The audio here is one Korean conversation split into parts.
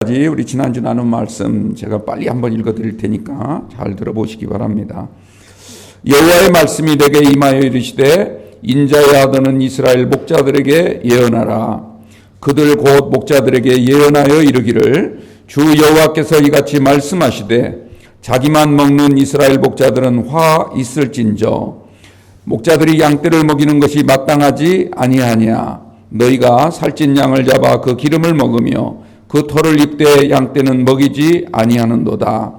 우리 지난주 나눈 말씀 제가 빨리 한번 읽어드릴 테니까 잘 들어보시기 바랍니다. 여호와의 말씀이 내게 임하여 이르시되 인자의 아들은 이스라엘 목자들에게 예언하라. 그들 곧 목자들에게 예언하여 이르기를 주 여호와께서 이같이 말씀하시되 자기만 먹는 이스라엘 목자들은 화 있을진저 목자들이 양떼를 먹이는 것이 마땅하지 아니하냐. 너희가 살찐 양을 잡아 그 기름을 먹으며 그 털을 입되 양떼는 먹이지 아니하는도다.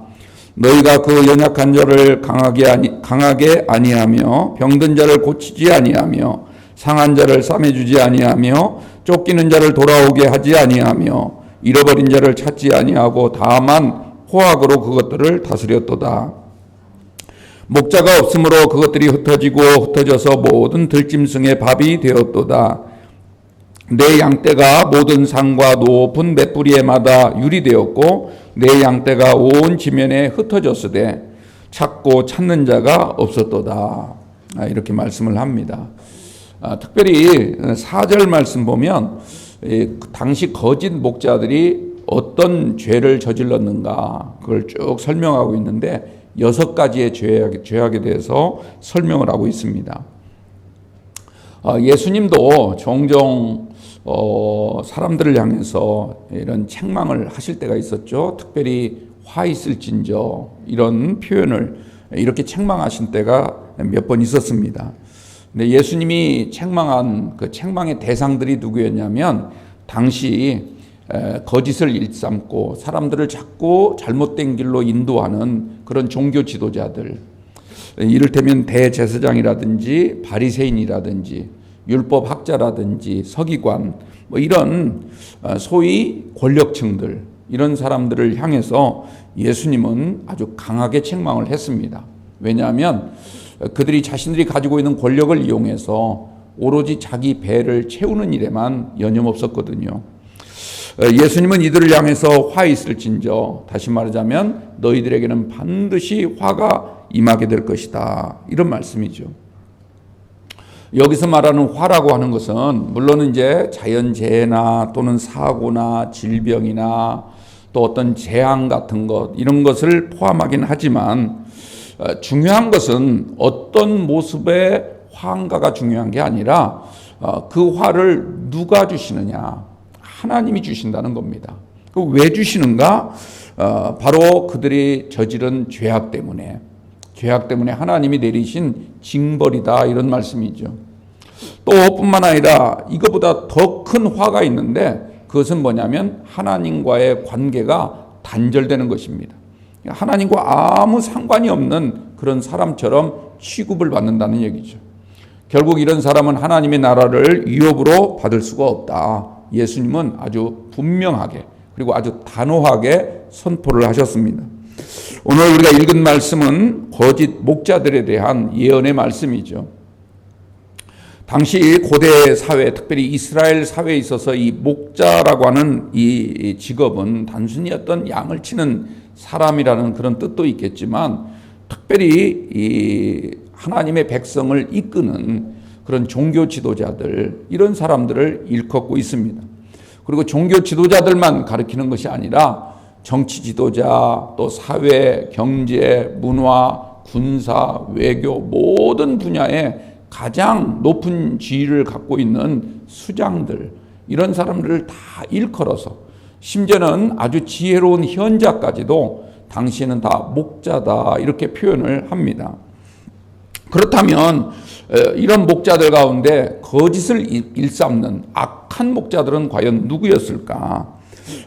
너희가 그 연약한 자를 강하게 아니하며 병든 자를 고치지 아니하며 상한 자를 싸매주지 아니하며 쫓기는 자를 돌아오게 하지 아니하며 잃어버린 자를 찾지 아니하고 다만 호학으로 그것들을 다스렸도다. 목자가 없으므로 그것들이 흩어져서 모든 들짐승의 밥이 되었도다. 내 양떼가 모든 산과 높은 맷뿌리에 마다 유리되었고 내 양떼가 온 지면에 흩어졌으되 찾고 찾는 자가 없었도다. 이렇게 말씀을 합니다. 특별히 4절 말씀 보면 당시 거짓 목자들이 어떤 죄를 저질렀는가 그걸 쭉 설명하고 있는데 6가지의 죄악에 대해서 설명을 하고 있습니다. 예수님도 종종 사람들을 향해서 이런 책망을 하실 때가 있었죠. 특별히 화 있을진저 이런 표현을 이렇게 책망하신 때가 몇 번 있었습니다. 근데 예수님이 책망한 그 책망의 대상들이 누구였냐면 당시 거짓을 일삼고 사람들을 자꾸 잘못된 길로 인도하는 그런 종교 지도자들, 이를테면 대제사장이라든지 바리새인이라든지 율법학자라든지 서기관 이런 소위 권력층들, 이런 사람들을 향해서 예수님은 아주 강하게 책망을 했습니다. 왜냐하면 그들이 자신들이 가지고 있는 권력을 이용해서 오로지 자기 배를 채우는 일에만 여념없었거든요. 예수님은 이들을 향해서 화 있을진저, 다시 말하자면 너희들에게는 반드시 화가 임하게 될 것이다, 이런 말씀이죠. 여기서 말하는 화라고 하는 것은 물론 이제 자연재해나 또는 사고나 질병이나 또 어떤 재앙 같은 것, 이런 것을 포함하긴 하지만 중요한 것은 어떤 모습의 화인가가 중요한 게 아니라 그 화를 누가 주시느냐, 하나님이 주신다는 겁니다. 왜 주시는가? 바로 그들이 저지른 죄악 때문에 하나님이 내리신 징벌이다, 이런 말씀이죠. 또 뿐만 아니라 이것보다 더 큰 화가 있는데 그것은 뭐냐면 하나님과의 관계가 단절되는 것입니다. 하나님과 아무 상관이 없는 그런 사람처럼 취급을 받는다는 얘기죠. 결국 이런 사람은 하나님의 나라를 위협으로 받을 수가 없다. 예수님은 아주 분명하게 그리고 아주 단호하게 선포를 하셨습니다. 오늘 우리가 읽은 말씀은 거짓 목자들에 대한 예언의 말씀이죠. 당시 고대 사회, 특별히 이스라엘 사회에 있어서 이 목자라고 하는 이 직업은 단순히 어떤 양을 치는 사람이라는 그런 뜻도 있겠지만 특별히 이 하나님의 백성을 이끄는 그런 종교 지도자들, 이런 사람들을 일컫고 있습니다. 그리고 종교 지도자들만 가리키는 것이 아니라 정치 지도자, 또 사회, 경제, 문화, 군사, 외교 모든 분야에 가장 높은 지위를 갖고 있는 수장들, 이런 사람들을 다 일컬어서 심지어는 아주 지혜로운 현자까지도 당시에는 다 목자다, 이렇게 표현을 합니다. 그렇다면 이런 목자들 가운데 거짓을 일삼는 악한 목자들은 과연 누구였을까?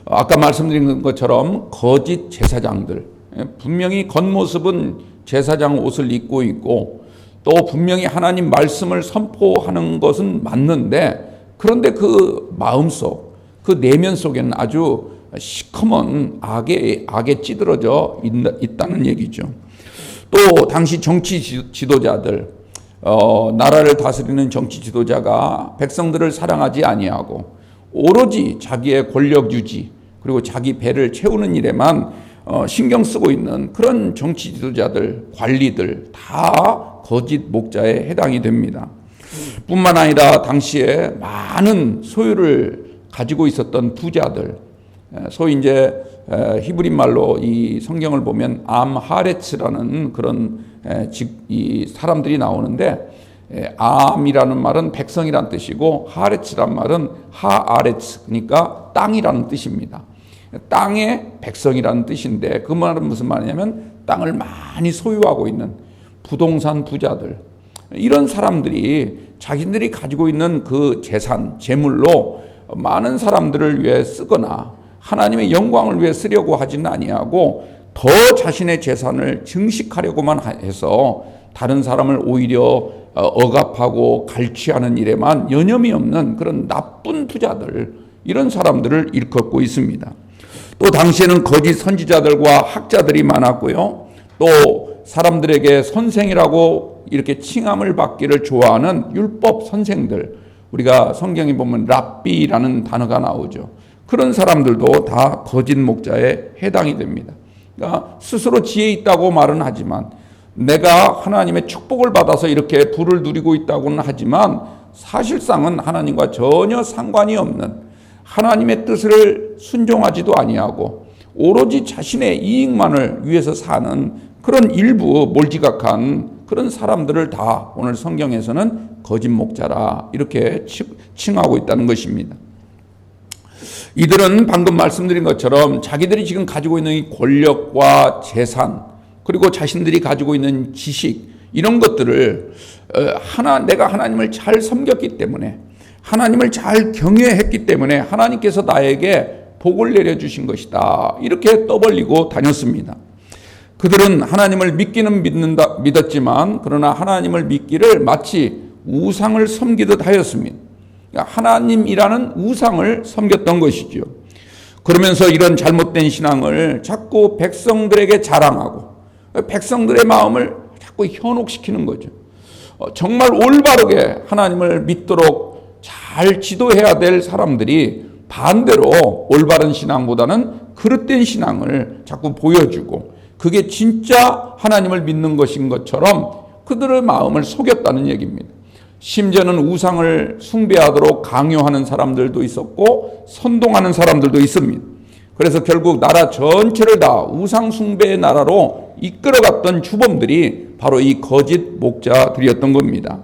아까 말씀드린 것처럼 거짓 제사장들, 분명히 겉모습은 제사장 옷을 입고 있고 또 분명히 하나님 말씀을 선포하는 것은 맞는데 그런데 그 마음속, 그 내면 속에는 아주 시커먼 악에 찌들어져 있다는 얘기죠. 또 당시 정치 지도자들, 나라를 다스리는 정치 지도자가 백성들을 사랑하지 아니하고 오로지 자기의 권력 유지 그리고 자기 배를 채우는 일에만 신경 쓰고 있는 그런 정치 지도자들, 관리들 다 거짓 목자에 해당이 됩니다. 뿐만 아니라 당시에 많은 소유를 가지고 있었던 부자들, 소위 이제 히브리 말로 이 성경을 보면 암하레츠라는 그런 이 사람들이 나오는데, 암이라는 말은 백성이란 뜻이고 하레츠란 말은 하아레츠, 그러니까 땅이라는 뜻입니다. 땅의 백성이라는 뜻인데, 그 말은 무슨 말이냐면 땅을 많이 소유하고 있는 부동산 부자들, 이런 사람들이 자기들이 가지고 있는 그 재산, 재물로 많은 사람들을 위해 쓰거나 하나님의 영광을 위해 쓰려고 하지는 아니하고 더 자신의 재산을 증식하려고만 해서 다른 사람을 오히려 억압하고 갈취하는 일에만 여념이 없는 그런 나쁜 부자들, 이런 사람들을 일컫고 있습니다. 또 당시에는 거짓 선지자들과 학자들이 많았고요. 또 사람들에게 선생이라고 이렇게 칭함을 받기를 좋아하는 율법 선생들, 우리가 성경에 보면 랍비라는 단어가 나오죠. 그런 사람들도 다 거짓 목자에 해당이 됩니다. 그러니까 스스로 지혜 있다고 말은 하지만, 내가 하나님의 축복을 받아서 이렇게 부를 누리고 있다고는 하지만 사실상은 하나님과 전혀 상관이 없는, 하나님의 뜻을 순종하지도 아니하고 오로지 자신의 이익만을 위해서 사는 그런 일부 몰지각한 그런 사람들을 다 오늘 성경에서는 거짓 목자라 이렇게 칭하고 있다는 것입니다. 이들은 방금 말씀드린 것처럼 자기들이 지금 가지고 있는 이 권력과 재산, 그리고 자신들이 가지고 있는 지식, 이런 것들을 내가 하나님을 잘 섬겼기 때문에, 하나님을 잘 경외했기 때문에 하나님께서 나에게 복을 내려주신 것이다, 이렇게 떠벌리고 다녔습니다. 그들은 하나님을 믿기는 믿었지만 그러나 하나님을 믿기를 마치 우상을 섬기듯 하였습니다. 하나님이라는 우상을 섬겼던 것이죠. 그러면서 이런 잘못된 신앙을 자꾸 백성들에게 자랑하고 백성들의 마음을 자꾸 현혹시키는 거죠. 정말 올바르게 하나님을 믿도록 잘 지도해야 될 사람들이 반대로 올바른 신앙보다는 그릇된 신앙을 자꾸 보여주고, 그게 진짜 하나님을 믿는 것인 것처럼 그들의 마음을 속였다는 얘기입니다. 심지어는 우상을 숭배하도록 강요하는 사람들도 있었고 선동하는 사람들도 있습니다. 그래서 결국 나라 전체를 다 우상 숭배의 나라로 이끌어갔던 주범들이 바로 이 거짓 목자들이었던 겁니다.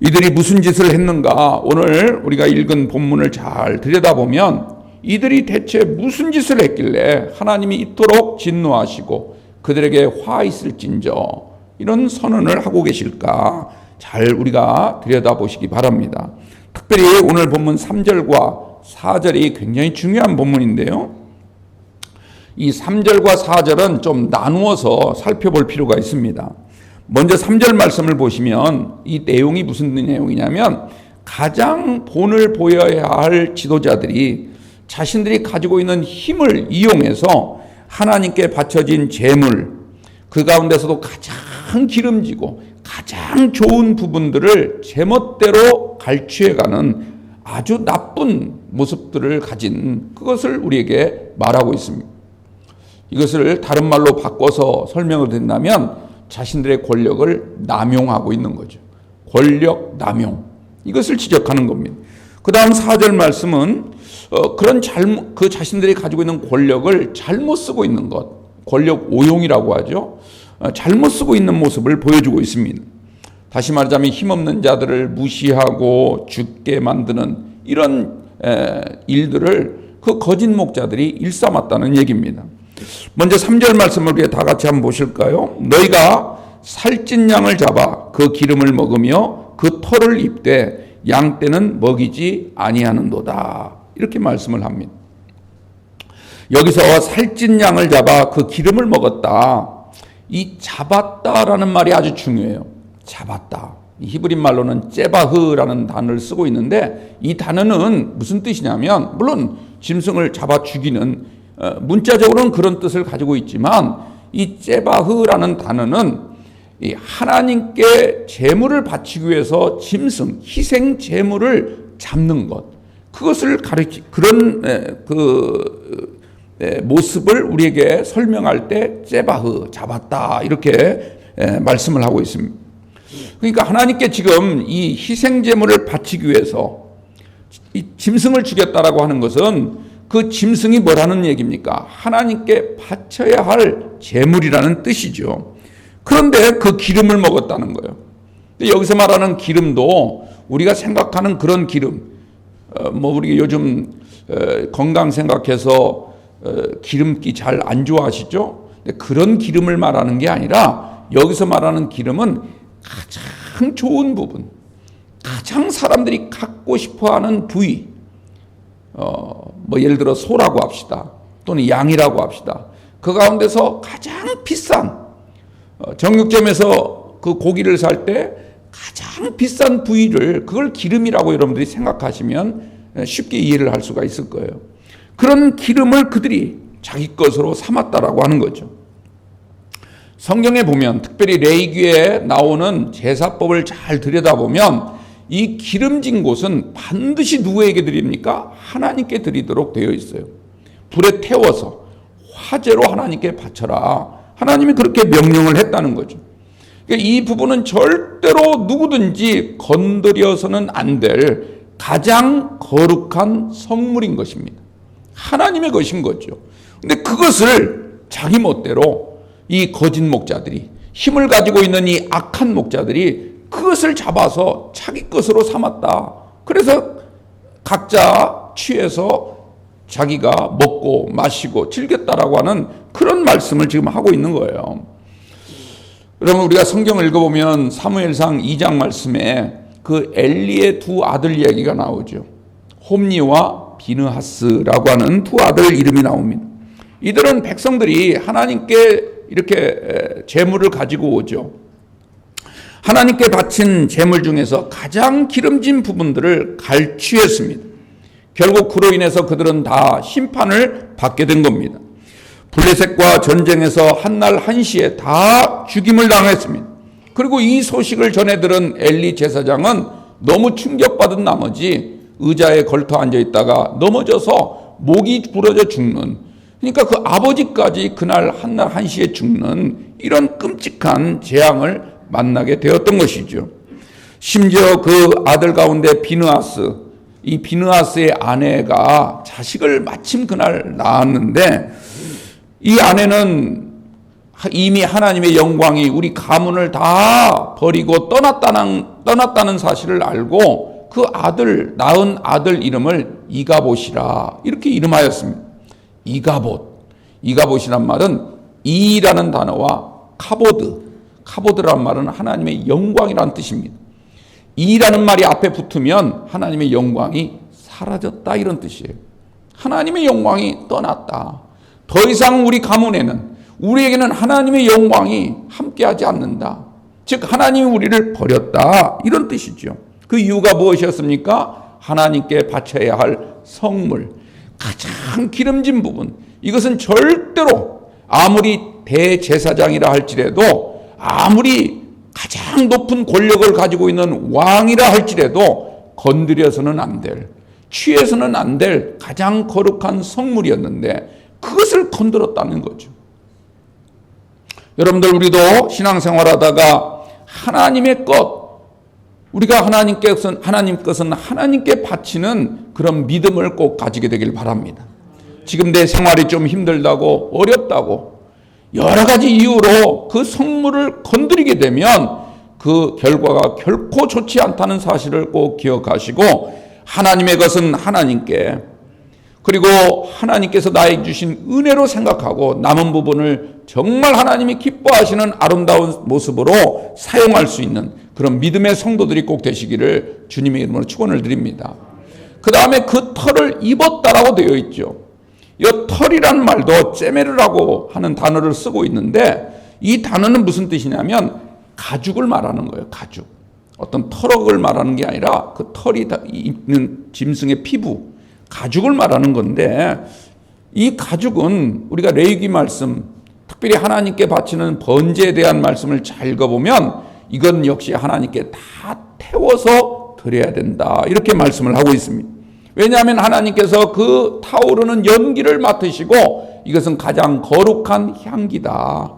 이들이 무슨 짓을 했는가? 오늘 우리가 읽은 본문을 잘 들여다보면 이들이 대체 무슨 짓을 했길래 하나님이 이토록 진노하시고 그들에게 화 있을진저 이런 선언을 하고 계실까? 잘 우리가 들여다보시기 바랍니다. 특별히 오늘 본문 3절과 4절이 굉장히 중요한 본문인데요. 이 3절과 4절은 좀 나누어서 살펴볼 필요가 있습니다. 먼저 3절 말씀을 보시면 이 내용이 무슨 내용이냐면, 가장 본을 보여야 할 지도자들이 자신들이 가지고 있는 힘을 이용해서 하나님께 바쳐진 재물, 그 가운데서도 가장 기름지고 가장 좋은 부분들을 제멋대로 갈취해가는 아주 나쁜 모습들을 가진, 그것을 우리에게 말하고 있습니다. 이것을 다른 말로 바꿔서 설명을 드린다면 자신들의 권력을 남용하고 있는 거죠. 권력 남용, 이것을 지적하는 겁니다. 그 다음 4절 말씀은 그런 그 자신들이 가지고 있는 권력을 잘못 쓰고 있는 것, 권력 오용이라고 하죠. 잘못 쓰고 있는 모습을 보여주고 있습니다. 다시 말하자면 힘없는 자들을 무시하고 죽게 만드는 이런 일들을 그 거짓 목자들이 일삼았다는 얘기입니다. 먼저 3절 말씀을 우리 다 같이 한번 보실까요? 너희가 살찐 양을 잡아 그 기름을 먹으며 그 털을 입되 양떼는 먹이지 아니하는도다, 이렇게 말씀을 합니다. 여기서 살찐 양을 잡아 그 기름을 먹었다, 이 잡았다라는 말이 아주 중요해요. 잡았다. 히브리 말로는 째바흐라는 단어를 쓰고 있는데, 이 단어는 무슨 뜻이냐면, 물론 짐승을 잡아 죽이는 문자적으로는 그런 뜻을 가지고 있지만, 이 째바흐라는 단어는 이 하나님께 제물을 바치기 위해서 짐승, 희생 제물을 잡는 것, 그것을 그런 모습을 우리에게 설명할 때 째바흐, 잡았다, 이렇게 말씀을 하고 있습니다. 그러니까 하나님께 지금 이 희생 제물을 바치기 위해서 이 짐승을 죽였다라고 하는 것은 그 짐승이 뭐라는 얘기입니까? 하나님께 바쳐야 할 제물이라는 뜻이죠. 그런데 그 기름을 먹었다는 거예요. 여기서 말하는 기름도 우리가 생각하는 그런 기름, 우리 요즘 건강 생각해서 기름기 잘 안 좋아하시죠? 근데 그런 기름을 말하는 게 아니라 여기서 말하는 기름은 가장 좋은 부분, 가장 사람들이 갖고 싶어하는 부위, 예를 들어 소라고 합시다. 또는 양이라고 합시다. 그 가운데서 가장 비싼, 정육점에서 그 고기를 살 때 가장 비싼 부위를, 그걸 기름이라고 여러분들이 생각하시면 쉽게 이해를 할 수가 있을 거예요. 그런 기름을 그들이 자기 것으로 삼았다라고 하는 거죠. 성경에 보면, 특별히 레위기에 나오는 제사법을 잘 들여다보면 이 기름진 곳은 반드시 누구에게 드립니까? 하나님께 드리도록 되어 있어요. 불에 태워서 화제로 하나님께 바쳐라. 하나님이 그렇게 명령을 했다는 거죠. 그러니까 이 부분은 절대로 누구든지 건드려서는 안 될 가장 거룩한 성물인 것입니다. 하나님의 것인 거죠. 근데 그것을 자기 멋대로 이 거짓 목자들이, 힘을 가지고 있는 이 악한 목자들이 그것을 잡아서 자기 것으로 삼았다. 그래서 각자 취해서 자기가 먹고 마시고 즐겼다라고 하는 그런 말씀을 지금 하고 있는 거예요. 여러분, 우리가 성경을 읽어보면 사무엘상 2장 말씀에 그 엘리의 두 아들 이야기가 나오죠. 홈니와 비느하스라고 하는 두 아들 이름이 나옵니다. 이들은 백성들이 하나님께 이렇게 제물을 가지고 오죠. 하나님께 바친 제물 중에서 가장 기름진 부분들을 갈취했습니다. 결국 그로 인해서 그들은 다 심판을 받게 된 겁니다. 블레셋과 전쟁에서 한날 한시에 다 죽임을 당했습니다. 그리고 이 소식을 전해 들은 엘리 제사장은 너무 충격받은 나머지 의자에 걸터 앉아 있다가 넘어져서 목이 부러져 죽는, 그러니까 그 아버지까지 그날 한날 한시에 죽는 이런 끔찍한 재앙을 만나게 되었던 것이죠. 심지어 그 아들 가운데 비느하스, 이 비느하스의 아내가 자식을 마침 그날 낳았는데, 이 아내는 이미 하나님의 영광이 우리 가문을 다 버리고 떠났다는 사실을 알고 그 아들, 낳은 아들 이름을 이가봇이라 이렇게 이름하였습니다. 이가봇이란 말은 이라는 단어와 카보드란 말은 하나님의 영광이라는 뜻입니다. 이라는 말이 앞에 붙으면 하나님의 영광이 사라졌다 이런 뜻이에요. 하나님의 영광이 떠났다. 더 이상 우리 가문에는, 우리에게는 하나님의 영광이 함께하지 않는다. 즉 하나님이 우리를 버렸다 이런 뜻이죠. 그 이유가 무엇이었습니까? 하나님께 바쳐야 할 성물, 가장 기름진 부분, 이것은 절대로 아무리 대제사장이라 할지라도, 아무리 가장 높은 권력을 가지고 있는 왕이라 할지라도 건드려서는 안 될, 취해서는 안 될 가장 거룩한 성물이었는데 그것을 건드렸다는 거죠. 여러분들, 우리도 신앙생활하다가 하나님의 것, 우리가 하나님 것은 하나님께 바치는 그런 믿음을 꼭 가지게 되길 바랍니다. 지금 내 생활이 좀 힘들다고, 어렵다고 여러 가지 이유로 그 성물을 건드리게 되면 그 결과가 결코 좋지 않다는 사실을 꼭 기억하시고, 하나님의 것은 하나님께, 그리고 하나님께서 나에게 주신 은혜로 생각하고 남은 부분을 정말 하나님이 기뻐하시는 아름다운 모습으로 사용할 수 있는 그런 믿음의 성도들이 꼭 되시기를 주님의 이름으로 축원을 드립니다. 그 다음에 그 털을 입었다라고 되어 있죠. 이 털이라는 말도 째메르라고 하는 단어를 쓰고 있는데, 이 단어는 무슨 뜻이냐면 가죽을 말하는 거예요. 가죽. 어떤 털럭을 말하는 게 아니라 그 털이 있는 짐승의 피부, 가죽을 말하는 건데, 이 가죽은 우리가 레위기 말씀, 특별히 하나님께 바치는 번제에 대한 말씀을 잘 읽어보면 이건 역시 하나님께 다 태워서 드려야 된다 이렇게 말씀을 하고 있습니다. 왜냐하면 하나님께서 그 타오르는 연기를 맡으시고 이것은 가장 거룩한 향기다.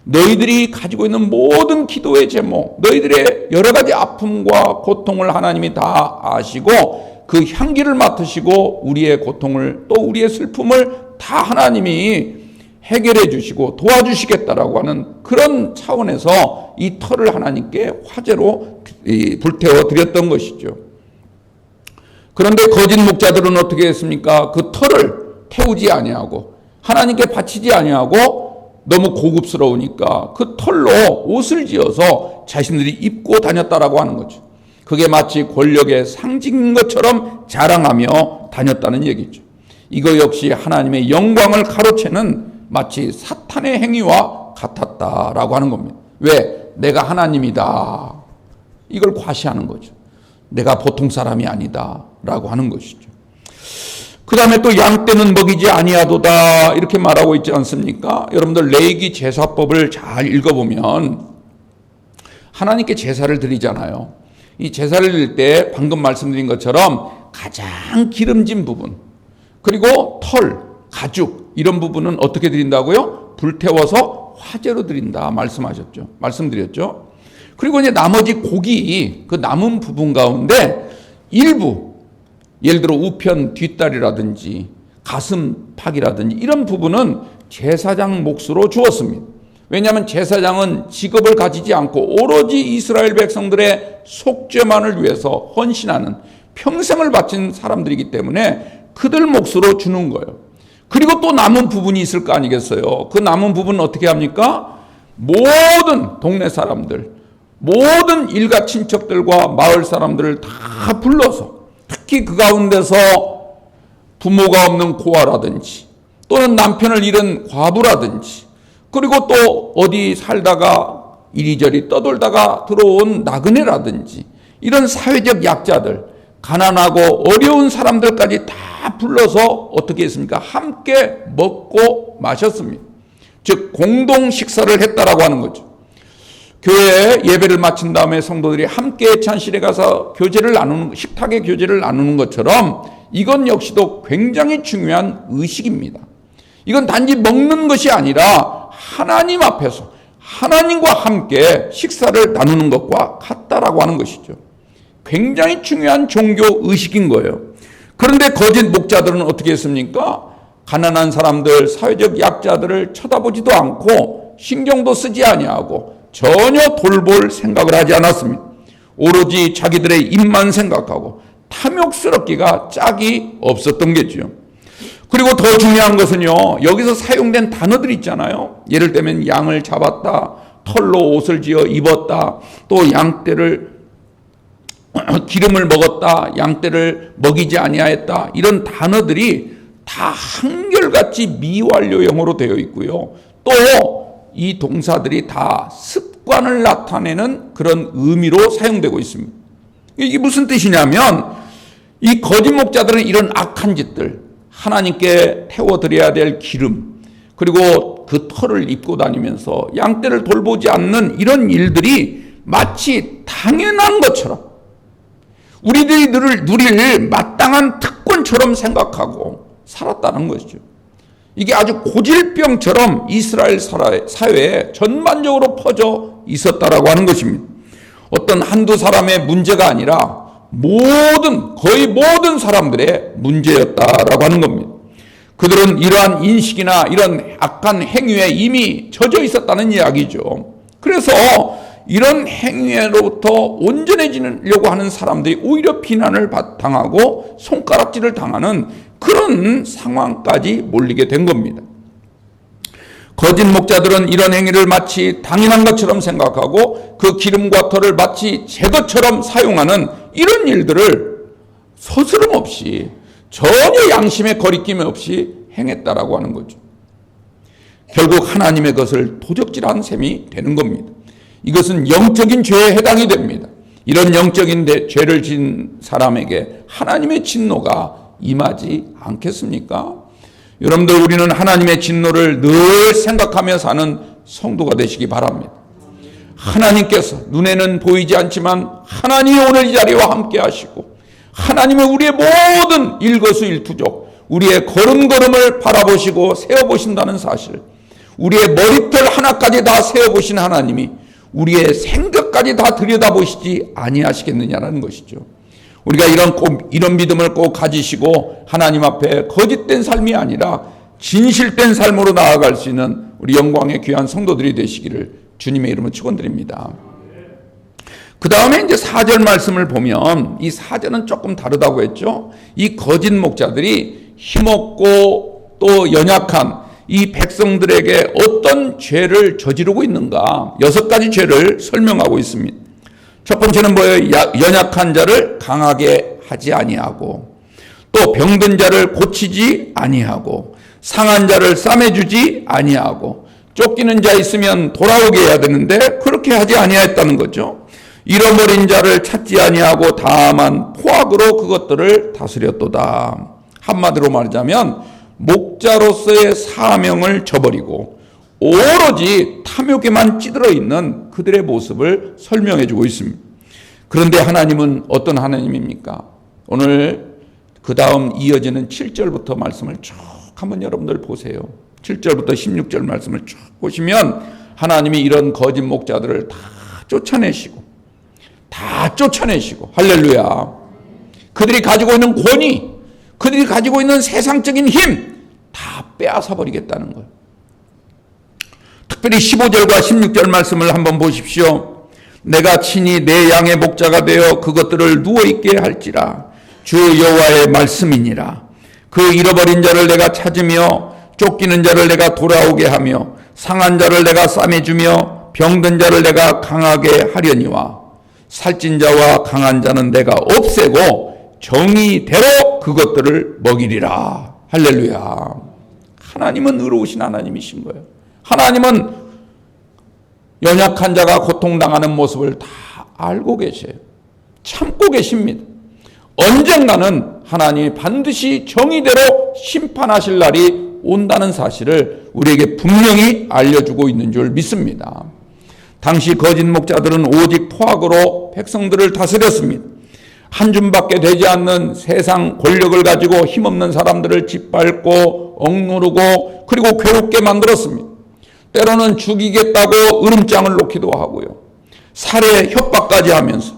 너희들이 가지고 있는 모든 기도의 제목, 너희들의 여러 가지 아픔과 고통을 하나님이 다 아시고 그 향기를 맡으시고 우리의 고통을 또 우리의 슬픔을 다 하나님이 해결해 주시고 도와주시겠다라고 하는 그런 차원에서 이 터를 하나님께 화제로 불태워 드렸던 것이죠. 그런데 거짓 목자들은 어떻게 했습니까? 그 터를 태우지 아니하고 하나님께 바치지 아니하고 너무 고급스러우니까 그 털로 옷을 지어서 자신들이 입고 다녔다라고 하는 거죠. 그게 마치 권력의 상징인 것처럼 자랑하며 다녔다는 얘기죠. 이거 역시 하나님의 영광을 가로채는 마치 사탄의 행위와 같았다라고 하는 겁니다. 왜? 내가 하나님이다. 이걸 과시하는 거죠. 내가 보통 사람이 아니다 라고 하는 것이죠. 그 다음에 또 양떼는 먹이지 아니하도다 이렇게 말하고 있지 않습니까? 여러분들 레위기 제사법을 잘 읽어보면 하나님께 제사를 드리잖아요. 이 제사를 드릴 때 방금 말씀드린 것처럼 가장 기름진 부분, 그리고 털, 가죽 이런 부분은 어떻게 드린다고요? 불태워서 화제로 드린다 말씀드렸죠. 그리고 이제 나머지 고기, 그 남은 부분 가운데 일부, 예를 들어 우편 뒷다리라든지 가슴팍이라든지 이런 부분은 제사장 몫으로 주었습니다. 왜냐하면 제사장은 직업을 가지지 않고 오로지 이스라엘 백성들의 속죄만을 위해서 헌신하는 평생을 바친 사람들이기 때문에 그들 몫으로 주는 거예요. 그리고 또 남은 부분이 있을 거 아니겠어요? 그 남은 부분은 어떻게 합니까? 모든 동네 사람들, 모든 일가 친척들과 마을 사람들을 다 불러서 특히 그 가운데서 부모가 없는 고아라든지 또는 남편을 잃은 과부라든지 그리고 또 어디 살다가 이리저리 떠돌다가 들어온 나그네라든지 이런 사회적 약자들, 가난하고 어려운 사람들까지 다 불러서 어떻게 했습니까? 함께 먹고 마셨습니다. 즉 공동 식사를 했다라고 하는 거죠. 교회 예배를 마친 다음에 성도들이 함께 찬실에 가서 식탁의 교제를 나누는 것처럼 이건 역시도 굉장히 중요한 의식입니다. 이건 단지 먹는 것이 아니라 하나님 앞에서 하나님과 함께 식사를 나누는 것과 같다라고 하는 것이죠. 굉장히 중요한 종교 의식인 거예요. 그런데 거짓 목자들은 어떻게 했습니까? 가난한 사람들, 사회적 약자들을 쳐다보지도 않고 신경도 쓰지 아니하고 전혀 돌볼 생각을 하지 않았습니다. 오로지 자기들의 입만 생각하고 탐욕스럽기가 짝이 없었던 게지요. 그리고 더 중요한 것은요, 여기서 사용된 단어들 있잖아요. 예를 들면 양을 잡았다, 털로 옷을 지어 입었다, 또 양떼를 기름을 먹었다, 양떼를 먹이지 아니하였다, 이런 단어들이 다 한결같이 미완료형으로 되어 있고요. 또 이 동사들이 다 습관을 나타내는 그런 의미로 사용되고 있습니다. 이게 무슨 뜻이냐면 이 거짓 목자들은 이런 악한 짓들, 하나님께 태워드려야 될 기름, 그리고 그 털을 입고 다니면서 양떼를 돌보지 않는 이런 일들이 마치 당연한 것처럼 우리들이 누릴 마땅한 특권처럼 생각하고 살았다는 것이죠. 이게 아주 고질병처럼 이스라엘 사회에 전반적으로 퍼져 있었다라고 하는 것입니다. 어떤 한두 사람의 문제가 아니라 거의 모든 사람들의 문제였다라고 하는 겁니다. 그들은 이러한 인식이나 이런 악한 행위에 이미 젖어 있었다는 이야기죠. 그래서 이런 행위로부터 온전해지려고 하는 사람들이 오히려 비난을 당하고 손가락질을 당하는 그런 상황까지 몰리게 된 겁니다. 거짓 목자들은 이런 행위를 마치 당연한 것처럼 생각하고 그 기름과 털을 마치 제 것처럼 사용하는 이런 일들을 서스럼 없이 전혀 양심의 거리낌 없이 행했다라고 하는 거죠. 결국 하나님의 것을 도적질한 셈이 되는 겁니다. 이것은 영적인 죄에 해당이 됩니다. 이런 영적인 죄를 지은 사람에게 하나님의 진노가 임하지 않겠습니까? 여러분들, 우리는 하나님의 진노를 늘 생각하며 사는 성도가 되시기 바랍니다. 하나님께서 눈에는 보이지 않지만 하나님이 오늘 이 자리와 함께 하시고 하나님은 우리의 모든 일거수일투족, 우리의 걸음걸음을 바라보시고 세어보신다는 사실, 우리의 머리털 하나까지 다 세어보신 하나님이 우리의 생각까지 다 들여다보시지 아니하시겠느냐라는 것이죠. 우리가 이런 믿음을 꼭 가지시고 하나님 앞에 거짓된 삶이 아니라 진실된 삶으로 나아갈 수 있는 우리 영광의 귀한 성도들이 되시기를 주님의 이름으로 축원드립니다. 그 다음에 이제 4절 말씀을 보면 이 4절은 조금 다르다고 했죠. 이 거짓 목자들이 힘없고 또 연약한 이 백성들에게 어떤 죄를 저지르고 있는가 6가지 죄를 설명하고 있습니다. 첫 번째는 뭐예요? 연약한 자를 강하게 하지 아니하고, 또 병든 자를 고치지 아니하고, 상한 자를 싸매주지 아니하고, 쫓기는 자 있으면 돌아오게 해야 되는데 그렇게 하지 아니하였다는 거죠. 잃어버린 자를 찾지 아니하고 다만 포악으로 그것들을 다스렸도다. 한마디로 말하자면 목자로서의 사명을 저버리고 오로지 탐욕에만 찌들어 있는 그들의 모습을 설명해 주고 있습니다. 그런데 하나님은 어떤 하나님입니까? 오늘 그 다음 이어지는 7절부터 말씀을 쭉 한번 여러분들 보세요. 7절부터 16절 말씀을 쭉 보시면 하나님이 이런 거짓 목자들을 다 쫓아내시고 할렐루야. 그들이 가지고 있는 권위, 그들이 가지고 있는 세상적인 힘 다 빼앗아 버리겠다는 거예요. 특별히 15절과 16절 말씀을 한번 보십시오. 내가 친히 내 양의 목자가 되어 그것들을 누워있게 할지라. 주 여호와의 말씀이니라. 그 잃어버린 자를 내가 찾으며 쫓기는 자를 내가 돌아오게 하며 상한 자를 내가 싸매주며 병든 자를 내가 강하게 하려니와 살찐 자와 강한 자는 내가 없애고 정의대로 그것들을 먹이리라. 할렐루야. 하나님은 의로우신 하나님이신 거예요. 하나님은 연약한 자가 고통당하는 모습을 다 알고 계세요. 참고 계십니다. 언젠가는 하나님이 반드시 정의대로 심판하실 날이 온다는 사실을 우리에게 분명히 알려주고 있는 줄 믿습니다. 당시 거짓 목자들은 오직 포악으로 백성들을 다스렸습니다. 한 줌밖에 되지 않는 세상 권력을 가지고 힘없는 사람들을 짓밟고 억누르고 그리고 괴롭게 만들었습니다. 때로는 죽이겠다고 으름장을 놓기도 하고요. 살해 협박까지 하면서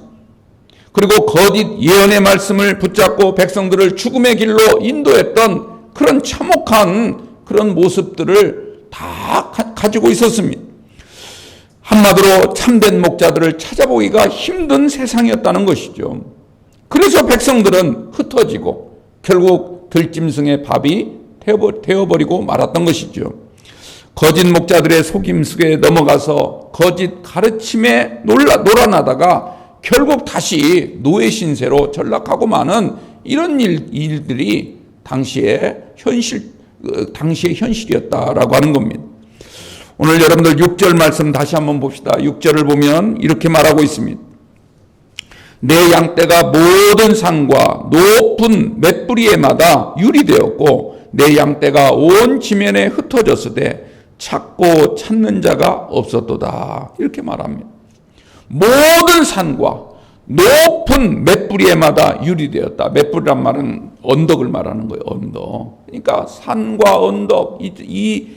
그리고 거짓 예언의 말씀을 붙잡고 백성들을 죽음의 길로 인도했던 그런 참혹한 그런 모습들을 다 가지고 있었습니다. 한마디로 참된 목자들을 찾아보기가 힘든 세상이었다는 것이죠. 그래서 백성들은 흩어지고 결국 들짐승의 밥이 되어버리고 말았던 것이죠. 거짓 목자들의 속임수에 넘어가서 거짓 가르침에 놀아나다가 결국 다시 노예 신세로 전락하고 마는 이런 일들이 당시의 현실이었다라고 하는 겁니다. 오늘 여러분들 6절 말씀 다시 한번 봅시다. 6절을 보면 이렇게 말하고 있습니다. 내 양떼가 모든 산과 높은 맷뿌리에마다 유리되었고 내 양떼가 온 지면에 흩어졌으되 찾고 찾는 자가 없었도다. 이렇게 말합니다. 모든 산과 높은 맷뿌리에마다 유리되었다. 맷뿌리란 말은 언덕을 말하는 거예요. 언덕. 그러니까 산과 언덕, 이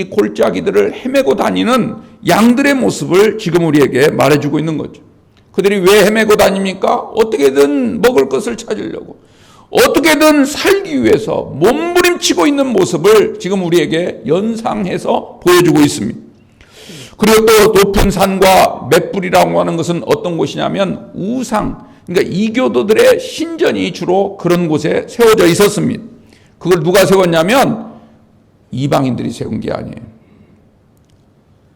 골짜기들을 헤매고 다니는 양들의 모습을 지금 우리에게 말해주고 있는 거죠. 그들이 왜 헤매고 다닙니까? 어떻게든 먹을 것을 찾으려고, 어떻게든 살기 위해서 몸부림치고 있는 모습을 지금 우리에게 연상해서 보여주고 있습니다. 그리고 또 높은 산과 맷불이라고 하는 것은 어떤 곳이냐면 우상, 그러니까 이교도들의 신전이 주로 그런 곳에 세워져 있었습니다. 그걸 누가 세웠냐면 이방인들이 세운 게 아니에요.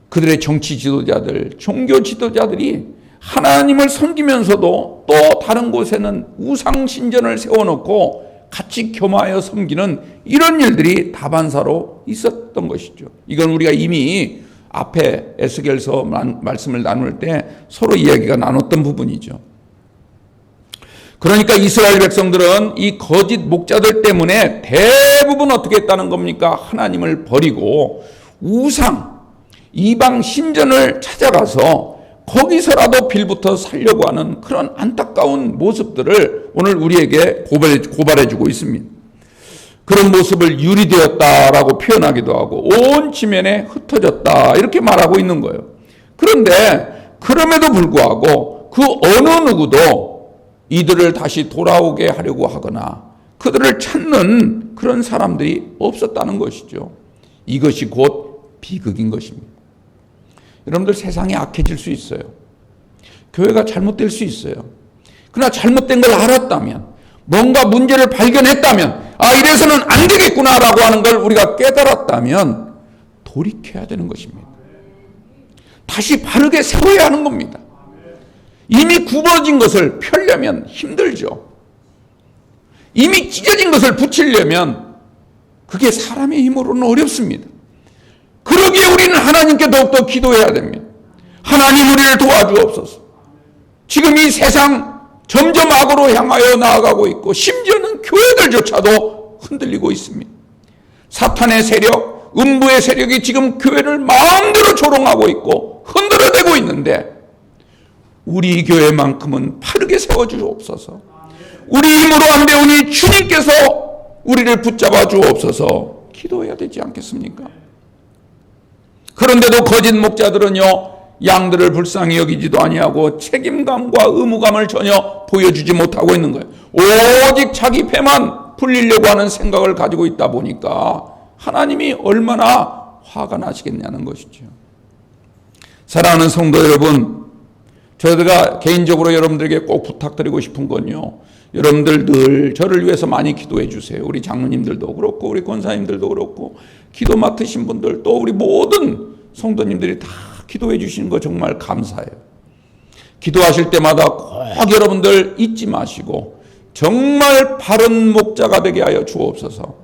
그들의 정치 지도자들, 종교 지도자들이 하나님을 섬기면서도 또 다른 곳에는 우상 신전을 세워놓고 같이 겸하여 섬기는 이런 일들이 다반사로 있었던 것이죠. 이건 우리가 이미 앞에 에스겔서 말씀을 나눌 때 서로 이야기가 나눴던 부분이죠. 그러니까 이스라엘 백성들은 이 거짓 목자들 때문에 대부분 어떻게 했다는 겁니까? 하나님을 버리고 우상, 이방 신전을 찾아가서 거기서라도 빌부터 살려고 하는 그런 안타까운 모습들을 오늘 우리에게 고발해주고 있습니다. 그런 모습을 유리되었다라고 표현하기도 하고 온 지면에 흩어졌다 이렇게 말하고 있는 거예요. 그런데 그럼에도 불구하고 그 어느 누구도 이들을 다시 돌아오게 하려고 하거나 그들을 찾는 그런 사람들이 없었다는 것이죠. 이것이 곧 비극인 것입니다. 여러분들, 세상이 악해질 수 있어요. 교회가 잘못될 수 있어요. 그러나 잘못된 걸 알았다면, 뭔가 문제를 발견했다면, 이래서는 안 되겠구나라고 하는 걸 우리가 깨달았다면 돌이켜야 되는 것입니다. 다시 바르게 세워야 하는 겁니다. 이미 굽어진 것을 펴려면 힘들죠. 이미 찢어진 것을 붙이려면 그게 사람의 힘으로는 어렵습니다. 그러기에 우리는 하나님께 더욱더 기도해야 됩니다. 하나님, 우리를 도와주옵소서. 지금 이 세상 점점 악으로 향하여 나아가고 있고 심지어는 교회들조차도 흔들리고 있습니다. 사탄의 세력, 음부의 세력이 지금 교회를 마음대로 조롱하고 있고 흔들어대고 있는데 우리 교회만큼은 바르게 세워주옵소서. 우리 힘으로 안 되오니 주님께서 우리를 붙잡아 주옵소서. 기도해야 되지 않겠습니까? 그런데도 거짓 목자들은요, 양들을 불쌍히 여기지도 아니하고 책임감과 의무감을 전혀 보여주지 못하고 있는 거예요. 오직 자기 배만 불리려고 하는 생각을 가지고 있다 보니까 하나님이 얼마나 화가 나시겠냐는 것이죠. 사랑하는 성도 여러분, 저희가 개인적으로 여러분들에게 꼭 부탁드리고 싶은 건요, 여러분들 늘 저를 위해서 많이 기도해 주세요. 우리 장로님들도 그렇고 우리 권사님들도 그렇고 기도 맡으신 분들 또 우리 모든 성도님들이 다 기도해 주시는 거 정말 감사해요. 기도하실 때마다 꼭 여러분들 잊지 마시고 정말 바른 목자가 되게 하여 주옵소서.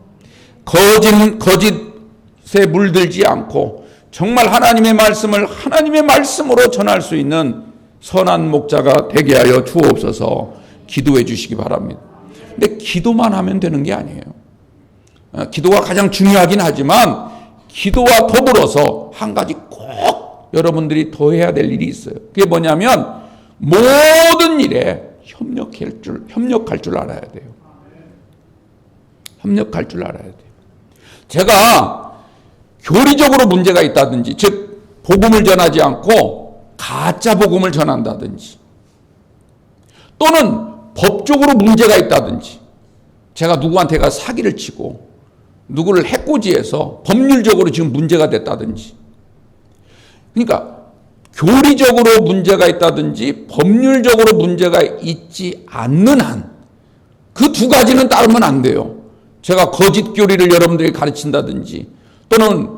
거짓에 물들지 않고 정말 하나님의 말씀을 하나님의 말씀으로 전할 수 있는 선한 목자가 되게 하여 주옵소서. 기도해 주시기 바랍니다. 근데 기도만 하면 되는 게 아니에요. 기도가 가장 중요하긴 하지만 기도와 더불어서 한 가지 꼭 여러분들이 더 해야 될 일이 있어요. 그게 뭐냐면 모든 일에 협력할 줄 알아야 돼요. 협력할 줄 알아야 돼요. 제가 교리적으로 문제가 있다든지, 즉 복음을 전하지 않고 가짜 복음을 전한다든지, 또는 법적으로 문제가 있다든지, 제가 누구한테가 사기를 치고 누구를 해코지해서 법률적으로 지금 문제가 됐다든지, 그러니까 교리적으로 문제가 있다든지 법률적으로 문제가 있지 않는 한 그 두 가지는 따르면 안 돼요. 제가 거짓 교리를 여러분들에게 가르친다든지, 또는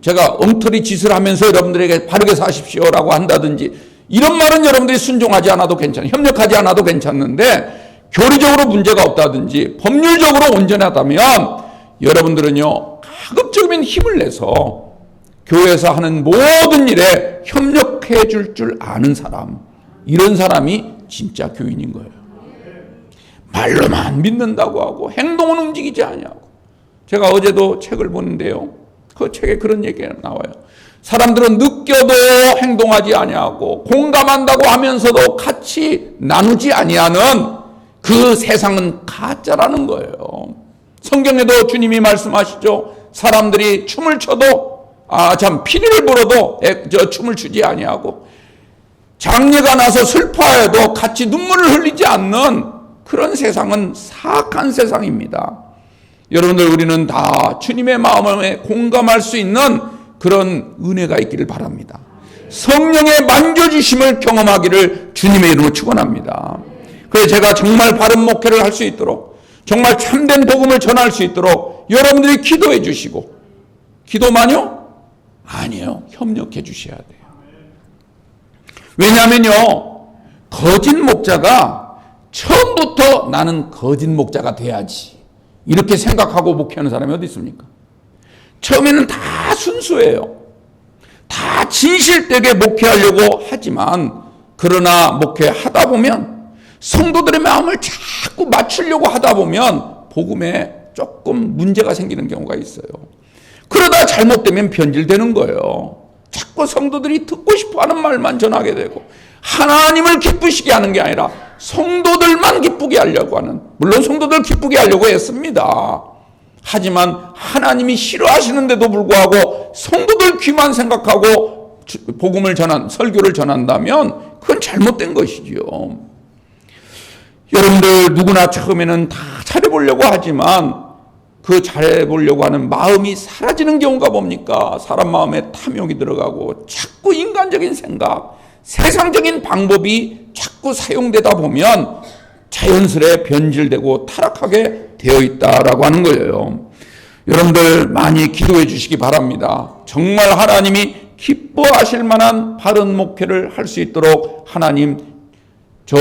제가 엉터리 짓을 하면서 여러분들에게 바르게 사십시오라고 한다든지, 이런 말은 여러분들이 순종하지 않아도 괜찮아요. 협력하지 않아도 괜찮는데 교리적으로 문제가 없다든지 법률적으로 온전하다면 여러분들은요, 가급적이면 힘을 내서 교회에서 하는 모든 일에 협력해 줄 아는 사람, 이런 사람이 진짜 교인인 거예요. 말로만 믿는다고 하고 행동은 움직이지 아니하고. 제가 어제도 책을 보는데요, 그 책에 그런 얘기가 나와요. 사람들은 느껴도 행동하지 아니하고 공감한다고 하면서도 같이 나누지 아니하는 그 세상은 가짜라는 거예요. 성경에도 주님이 말씀하시죠. 사람들이 춤을 춰도 피리를 불어도 춤을 추지 아니하고, 장례가 나서 슬퍼해도 같이 눈물을 흘리지 않는 그런 세상은 사악한 세상입니다. 여러분들, 우리는 다 주님의 마음에 공감할 수 있는 그런 은혜가 있기를 바랍니다. 성령의 만져주심을 경험하기를 주님의 이름으로 축원합니다. 그래서 제가 정말 바른 목회를 할 수 있도록, 정말 참된 복음을 전할 수 있도록 여러분들이 기도해 주시고, 기도만요? 아니에요. 협력해 주셔야 돼요. 왜냐하면요, 거짓 목자가 처음부터 나는 거짓 목자가 돼야지 이렇게 생각하고 목회하는 사람이 어디 있습니까? 처음에는 다 순수해요. 다 진실되게 목회하려고 하지만, 그러나 목회하다 보면, 성도들의 마음을 자꾸 맞추려고 하다 보면 복음에 조금 문제가 생기는 경우가 있어요. 그러다 잘못되면 변질되는 거예요. 자꾸 성도들이 듣고 싶어하는 말만 전하게 되고, 하나님을 기쁘시게 하는 게 아니라 성도들만 기쁘게 하려고 하는, 물론 성도들 기쁘게 하려고 했습니다. 하지만 하나님이 싫어하시는데도 불구하고 성도들 귀만 생각하고 복음을 설교를 전한다면 그건 잘못된 것이지요. 여러분들 누구나 처음에는 다 잘해보려고 하지만 그 잘해보려고 하는 마음이 사라지는 경우가 뭡니까? 사람 마음에 탐욕이 들어가고 자꾸 인간적인 생각, 세상적인 방법이 자꾸 사용되다 보면 자연스레 변질되고 타락하게 되어 있다라고 하는 거예요. 여러분들 많이 기도해 주시기 바랍니다. 정말 하나님이 기뻐하실 만한 바른 목회를 할 수 있도록 하나님,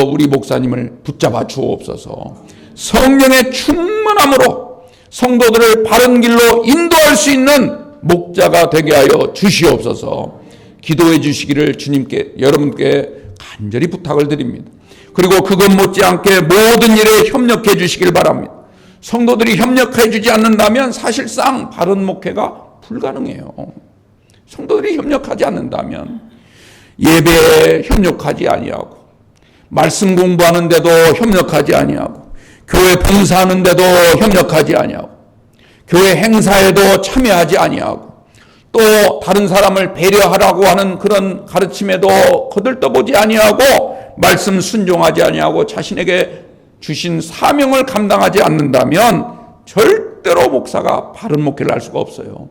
우리 목사님을 붙잡아 주옵소서. 성령의 충만함으로 성도들을 바른 길로 인도할 수 있는 목자가 되게 하여 주시옵소서. 기도해 주시기를 주님께, 여러분께 간절히 부탁을 드립니다. 그리고 그것 못지않게 모든 일에 협력해 주시길 바랍니다. 성도들이 협력해 주지 않는다면 사실상 바른 목회가 불가능해요. 성도들이 협력하지 않는다면, 예배에 협력하지 아니하고, 말씀 공부하는데도 협력하지 아니하고, 교회 봉사하는데도 협력하지 아니하고, 교회 행사에도 참여하지 아니하고, 또 다른 사람을 배려하라고 하는 그런 가르침에도 거들떠보지 아니하고, 말씀 순종하지 아니하고 자신에게 주신 사명을 감당하지 않는다면 절대로 목사가 바른 목회를 할 수가 없어요.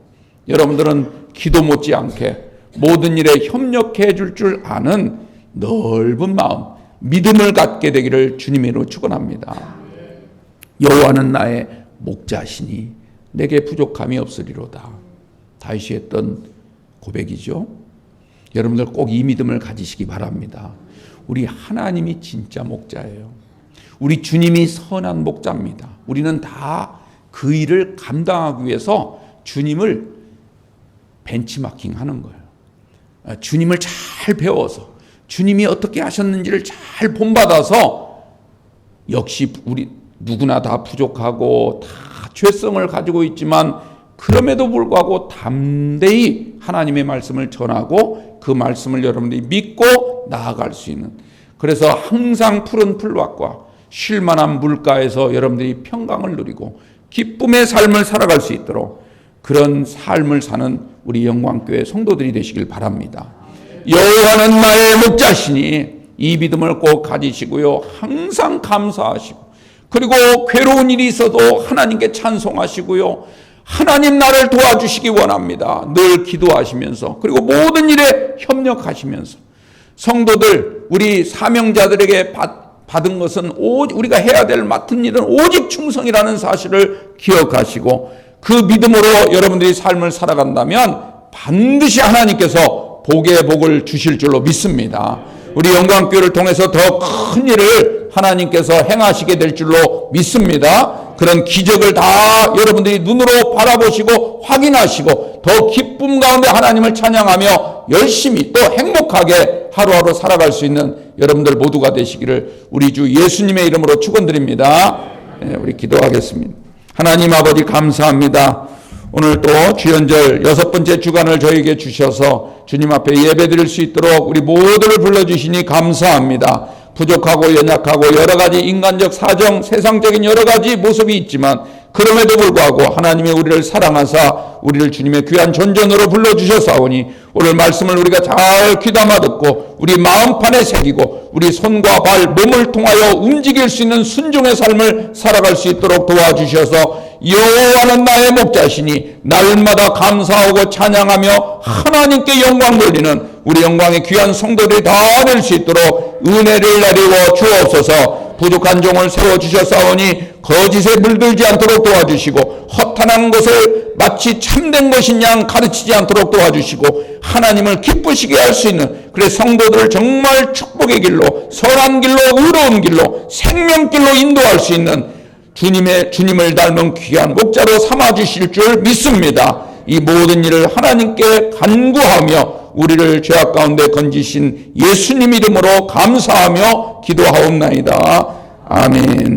여러분들은 기도 못지않게 모든 일에 협력해 줄 아는 넓은 마음, 믿음을 갖게 되기를 주님으로 축원합니다. 여호와는 나의 목자시니 내게 부족함이 없으리로다. 다윗이 했던 고백이죠. 여러분들 꼭 이 믿음을 가지시기 바랍니다. 우리 하나님이 진짜 목자예요. 우리 주님이 선한 목자입니다. 우리는 다 그 일을 감당하기 위해서 주님을 벤치마킹 하는 거예요. 주님을 잘 배워서 주님이 어떻게 하셨는지를 잘 본받아서, 역시 우리 누구나 다 부족하고 다 죄성을 가지고 있지만 그럼에도 불구하고 담대히 하나님의 말씀을 전하고 그 말씀을 여러분들이 믿고 나아갈 수 있는, 그래서 항상 푸른 풀밭과 쉴만한 물가에서 여러분들이 평강을 누리고 기쁨의 삶을 살아갈 수 있도록 그런 삶을 사는 우리 영광교회 성도들이 되시길 바랍니다. 여호와는 나의 목자시니 이 믿음을 꼭 가지시고요. 항상 감사하시고, 그리고 괴로운 일이 있어도 하나님께 찬송하시고요. 하나님 나를 도와주시기 원합니다. 늘 기도하시면서, 그리고 모든 일에 협력하시면서, 성도들, 우리 사명자들에게 받은 것은 우리가 해야 될 맡은 일은 오직 충성이라는 사실을 기억하시고 그 믿음으로 여러분들이 삶을 살아간다면 반드시 하나님께서 복의 복을 주실 줄로 믿습니다. 우리 영광교회를 통해서 더 큰 일을 하나님께서 행하시게 될 줄로 믿습니다. 그런 기적을 다 여러분들이 눈으로 바라보시고 확인하시고 더 기쁨 가운데 하나님을 찬양하며 열심히 또 행복하게 하루하루 살아갈 수 있는 여러분들 모두가 되시기를 우리 주 예수님의 이름으로 축원드립니다. 우리 기도하겠습니다. 하나님 아버지 감사합니다. 오늘 또 주연절 6번째 주간을 저에게 주셔서 주님 앞에 예배드릴 수 있도록 우리 모두를 불러주시니 감사합니다. 부족하고 연약하고 여러 가지 인간적 사정, 세상적인 여러 가지 모습이 있지만 그럼에도 불구하고 하나님이 우리를 사랑하사 우리를 주님의 귀한 존전으로 불러주셨사오니 오늘 말씀을 우리가 잘 귀담아 듣고 우리 마음판에 새기고 우리 손과 발, 몸을 통하여 움직일 수 있는 순종의 삶을 살아갈 수 있도록 도와주셔서 여호와는 나의 목자시니 날마다 감사하고 찬양하며 하나님께 영광 돌리는 우리 영광의 귀한 성도들이 다 될 수 있도록 은혜를 내리워 주옵소서. 부족한 종을 세워주셨사오니 거짓에 물들지 않도록 도와주시고 허탄한 것을 마치 참된 것인 양 가르치지 않도록 도와주시고 하나님을 기쁘시게 할 수 있는 그래 성도들을 정말 축복의 길로 선한 길로 의로운 길로 생명길로 인도할 수 있는 주님을 닮은 귀한 목자로 삼아주실 줄 믿습니다. 이 모든 일을 하나님께 간구하며 우리를 죄악 가운데 건지신 예수님 이름으로 감사하며 기도하옵나이다. 아멘.